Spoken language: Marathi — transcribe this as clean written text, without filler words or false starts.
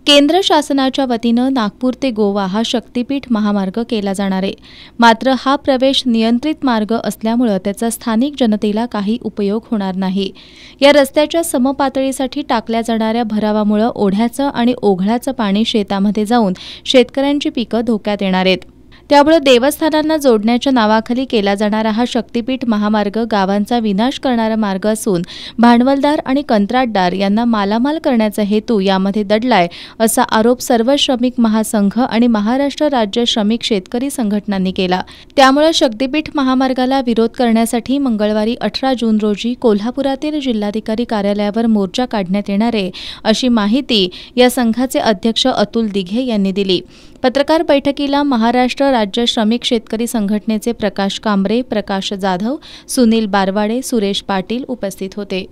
केंद्र शासनाच्या वतीनं नागपूर ते गोवा हा शक्तीपीठ महामार्ग केला जाणार आहे। मात्र हा प्रवेश नियंत्रित मार्ग असल्यामुळे त्याचा स्थानिक जनतेला काही उपयोग होणार नाही। या रस्त्याच्या समपातळीसाठी टाकल्या जाणाऱ्या भरावामुळे ओढ्याचं आणि ओघळाचं पाणी शेतामध्ये जाऊन शेतकऱ्यांची पिकं धोक्यात येणार आहेत। त्यामुळे देवस्थानांना जोडण्याच्या नावाखाली केला जाणारा हा शक्तीपीठ महामार्ग गावांचा विनाश करणारा मार्ग असून भांडवलदार आणि कंत्राटदार यांना मालामाल करण्याचा हेतू यामध्ये दडलाय असा आरोप सर्व श्रमिक महासंघ आणि महाराष्ट्र राज्य श्रमिक शेतकरी संघटनांनी केला। त्यामुळे शक्तीपीठ महामार्गाला विरोध करण्यासाठी मंगळवारी 18 जून रोजी कोल्हापुरातील जिल्हाधिकारी कार्यालयावर मोर्चा काढण्यात येणार आहे अशी माहिती या संघाचे अध्यक्ष अतुल दिघे यांनी दिली। पत्रकार बैठकीला महाराष्ट्र राज्य श्रमिक शेतकरी संघटनेचे प्रकाश कांबरे, प्रकाश जाधव, सुनील बारवाडे, सुरेश पाटील उपस्थित होते।